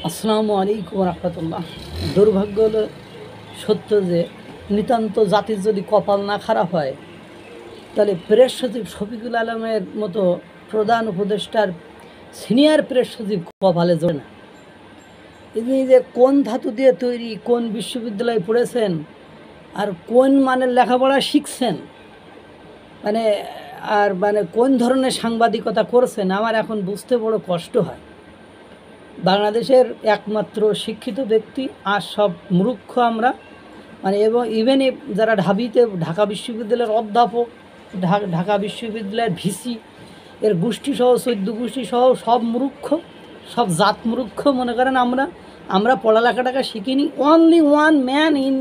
আসসালামু আলাইকুম রহমতুল্লাহ। দুর্ভাগ্য হলো সত্য যে নিতান্ত জাতির যদি কপাল না খারাপ হয় তাহলে প্রেস সচিব শফিকুল আলমের মতো প্রধান উপদেষ্টার সিনিয়র প্রেস সচিব কপালে জোরে না। তিনি যে কোন ধাতু দিয়ে তৈরি, কোন বিশ্ববিদ্যালয়ে পড়েছেন আর কোন মানের লেখাপড়া শিখছেন, মানে কোন ধরনের সাংবাদিকতা করছেন, আমার এখন বুঝতে বড় কষ্ট হয়। বাংলাদেশের একমাত্র শিক্ষিত ব্যক্তি আর সব মূর্খ আমরা, এবং ইভেন যারা ঢাকা বিশ্ববিদ্যালয়ের অধ্যাপক, ঢাকা বিশ্ববিদ্যালয়ের ভিসি, এর গোষ্ঠীসহ 14 গোষ্ঠীসহ সব মূর্খ, সব জাত মূর্খ মনে করেন। আমরা পড়ালেখাটাকে শিখিনি। Only one man in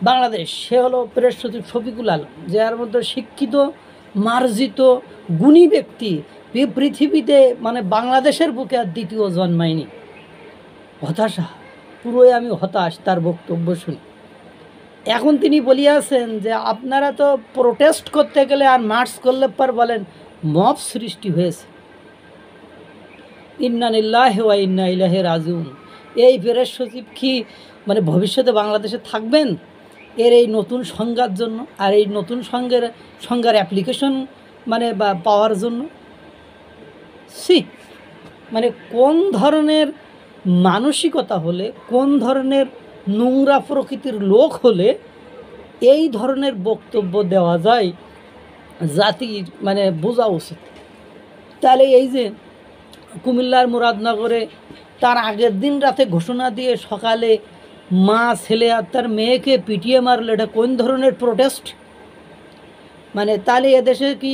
Bangladesh, সে হলো প্রেস সচিব শফিকুল আলম, যার মধ্যে শিক্ষিত, মার্জিত, গুণী ব্যক্তি পৃথিবীতে বাংলাদেশের বুকে আর দ্বিতীয় জন্মায়নি। হতাশা, পুরোই আমি হতাশ তার বক্তব্য শুনে। এখন তিনি বলিয়াছেন যে আপনারা তো প্রোটেস্ট করতে গেলে আর মার্চ করলে পর বলেন মব সৃষ্টি হয়েছে। ইন্না লিল্লাহি ওয়া ইন্না ইলাইহি রাজিউন। এই প্রেস সচিব কি ভবিষ্যতে বাংলাদেশে থাকবেন এর এই নতুন সংজ্ঞার জন্য, আর এই নতুন সংজ্ঞার অ্যাপ্লিকেশন বা পাওয়ার জন্য? কোন ধরনের মানসিকতা হলে, কোন ধরনের নোংরা প্রকৃতির লোক হলে এই ধরনের বক্তব্য দেওয়া যায়, জাতির বোঝা উচিত। তাহলে এই যে কুমিল্লার মুরাদনগরে তার আগের দিন রাতে ঘোষণা দিয়ে সকালে মা, ছেলে আর তার মেয়েকে পিটিয়ে মারল, এটা কোন ধরনের প্রোটেস্ট? তাহলে এদেশে কি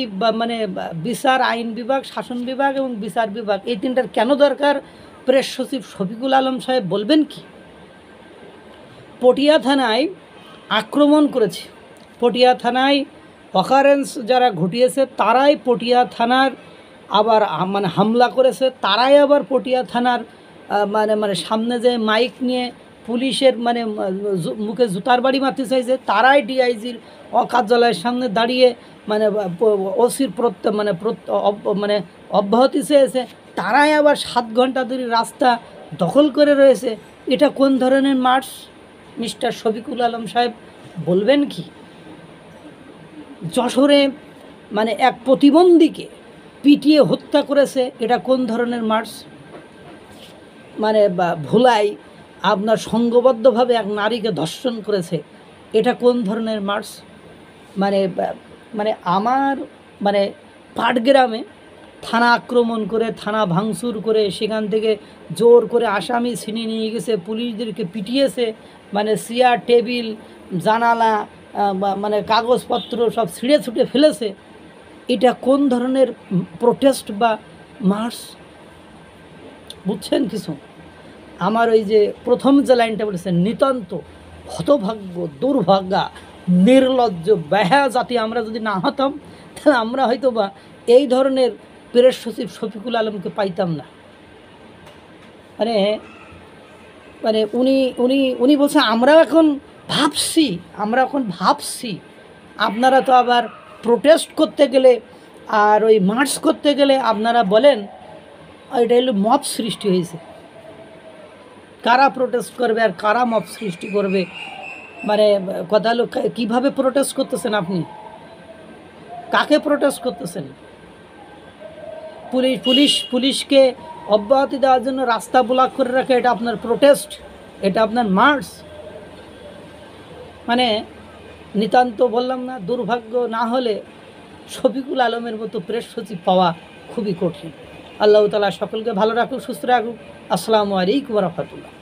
বিচার, আইন বিভাগ, শাসন বিভাগ এবং বিচার বিভাগ, এই তিনটার কেন দরকার? প্রেস সচিব শফিকুল আলম সাহেব বলবেন কি? পটিয়া থানায় আক্রমণ করেছে, পটিয়া থানায় অকারেন্স যারা ঘটিয়েছে তারাই পটিয়া থানার আবার হামলা করেছে, তারাই আবার পটিয়া থানার সামনে যে মাইক নিয়ে পুলিশের মুখে জুতার বাড়ি মারতে চাইছে, তারাই ডিআইজির কার্যালয়ের সামনে দাঁড়িয়ে ওসির অব্যাহতি চেয়েছে, তারাই আবার 7 ঘন্টা ধরে রাস্তা দখল করে রয়েছে। এটা কোন ধরনের মার্চ মিস্টার শফিকুল আলম সাহেব বলবেন কি? যশোরে এক প্রতিবন্ধীকে পিটিয়ে হত্যা করেছে, এটা কোন ধরনের মার্চ? ভোলাই আপনার সংঘবদ্ধভাবে এক নারীকে ধর্ষণ করেছে, এটা কোন ধরনের মার্চ? আমার পাটগ্রামে থানা আক্রমণ করে, থানা ভাঙচুর করে, সেখান থেকে জোর করে আসামি ছিনিয়ে নিয়ে গেছে, পুলিশদেরকে পিটিয়েছে, চেয়ার, টেবিল, জানালা, কাগজপত্র সব ছিঁড়ে ছুটে ফেলেছে। এটা কোন ধরনের প্রোটেস্ট বা মার্চ? বুঝছেন কিছু? আমার ওই যে প্রথম যে লাইনটা বলেছেন, নিতান্ত হতভাগ্য, দুর্ভাগ্যা, নির্লজ্জ, বেহায়া জাতি আমরা যদি না হতাম তাহলে আমরা হয়তো বা এই ধরনের প্রেস সচিব শফিকুল আলমকে পাইতাম না। উনি বলছেন আমরা এখন ভাবছি। আপনারা তো আবার প্রোটেস্ট করতে গেলে আর ওই মার্চ করতে গেলে আপনারা বলেন এটা হলো মব সৃষ্টি হয়েছে। কারা প্রোটেস্ট করবে আর কারা মব সৃষ্টি করবে? কথা হলো কীভাবে প্রোটেস্ট করতেছেন আপনি? কাকে প্রোটেস্ট করতেছেন? পুলিশকে অব্যাহতি দেওয়ার জন্য রাস্তা ব্লক করে রাখে, এটা আপনার প্রোটেস্ট? এটা আপনার মার্চ? নিতান্ত বললাম না, দুর্ভাগ্য না হলে শফিকুল আলমের মতো প্রেস সচিব পাওয়া খুবই কঠিন। আল্লাহ তাআলা সকলকে ভালো রাখুক, সুস্থ রাখুক। আসসালামু আলাইকুম ওয়া রাহমাতুল্লাহ।